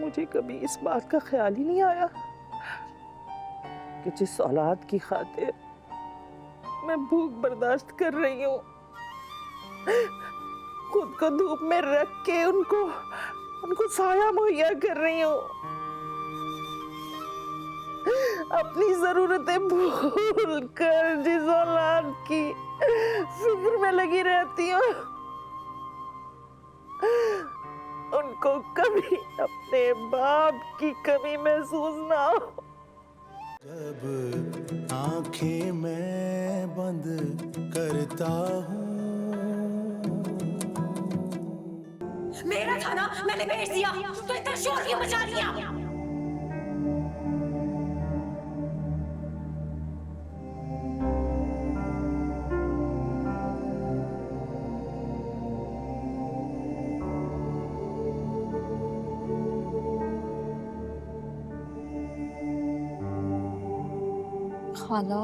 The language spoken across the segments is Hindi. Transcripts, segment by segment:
मुझे कभी इस बात का ख्याल ही नहीं आया कि जिस औलाद की खातिर मैं भूख बर्दाश्त कर रही हूँ, खुद को धूप में रख के उनको साया मुहैया कर रही हूँ, अपनी जरूरतें भूल कर जिस औलाद की फिक्र में लगी रहती हूँ, उनको कभी अपने बाप की कमी महसूस ना हो। जब आंखें मैं बंद करता हूँ, मेरा खाना मैंने भेज दिया तो इतना शोर क्यों मचा दिया? खाला,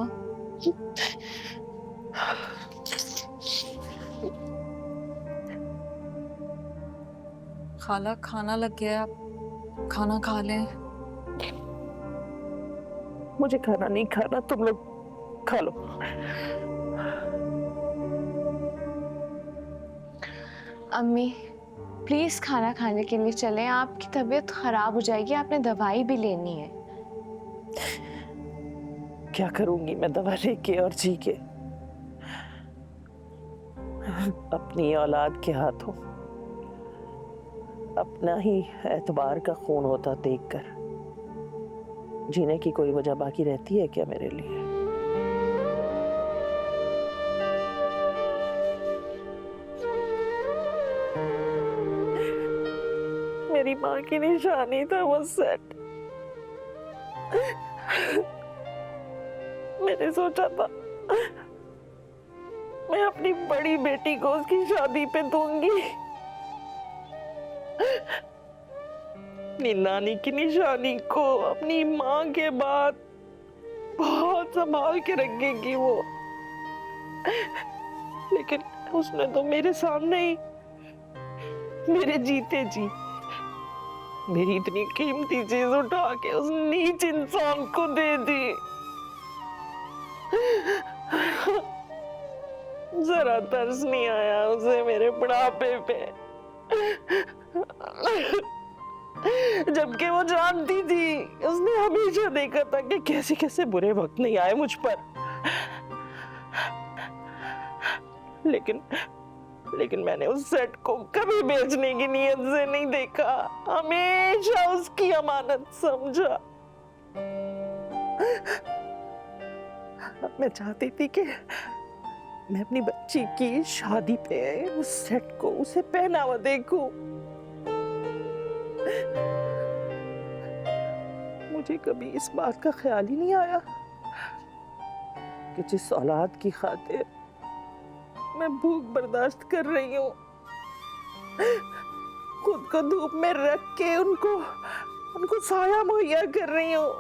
खाला खाना लग गया, आप खाना खा लें। मुझे खाना नहीं खाना, तुम लोग खा लो। अम्मी प्लीज खाना खाने के लिए चलें, आपकी तबीयत खराब हो जाएगी, आपने दवाई भी लेनी है। क्या करूंगी मैं दवा लेके और जी के? अपनी औलाद के हाथों अपना ही एतबार का खून होता देखकर जीने की कोई वजह बाकी रहती है क्या मेरे लिए? मेरी माँ की निशानी था वो सेट। मैंने सोचा था मैं अपनी बड़ी बेटी को उसकी शादी पे दूंगी, अपनी नानी की निशानी को अपनी माँ के बाद बहुत संभाल के रखेगी वो। लेकिन उसने तो मेरे सामने ही मेरे जीते जी मेरी इतनी कीमती चीज उठा के उस नीच इंसान को दे दी। जरा तरस नहीं आया उसे मेरे बुढ़ापे पे, जबकि वो जानती थी, उसने हमेशा देखा था कि कैसे कैसे बुरे वक्त नहीं आए मुझ पर। लेकिन मैंने उस सेट को कभी बेचने की नीयत से नहीं देखा, हमेशा उसकी अमानत समझा। मैं चाहती थी कि मैं अपनी बच्ची की शादी पे उस सेट को उसे पहनावा देखूं। मुझे कभी इस बात का ख्याल ही नहीं आया कि जिस औलाद की खातिर मैं भूख बर्दाश्त कर रही हूँ, खुद को धूप में रख के उनको साया मुहैया कर रही हूँ,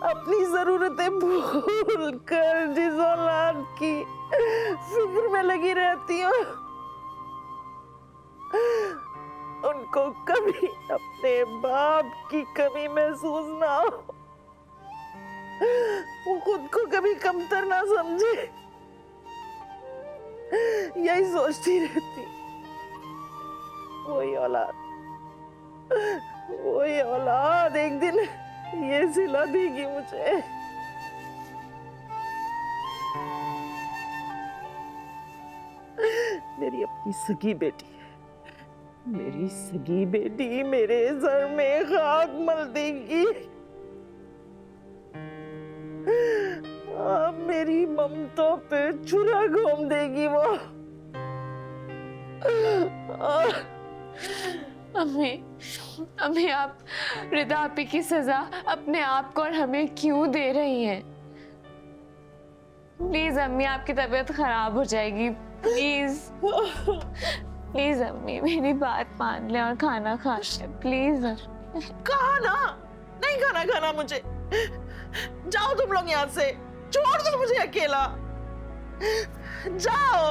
अपनी जरूरतें भूल कर जिस औलाद की फिक्र में लगी रहती हूँ, उनको कभी अपने बाप की कमी महसूस ना हो, वो खुद को कभी कमतर ना समझे, यही सोचती रहती। वही औलाद एक दिन ये सिला देगी मुझे। मेरी अपनी सगी बेटी है, मेरी सगी बेटी मेरे सर में खाक मल देगी। अब मेरी ममता पे छुरा घोम देगी वो। अम्मी आप रिदा आपी की सजा अपने आप को और हमें क्यों दे रही हैं? प्लीज अम्मी, आपकी तबीयत खराब हो जाएगी, प्लीज प्लीज अम्मी मेरी बात मान ले और खाना खा ले प्लीज। खाना नहीं, खाना मुझे। जाओ तुम लोग यहाँ से, छोड़ दो मुझे अकेला, जाओ।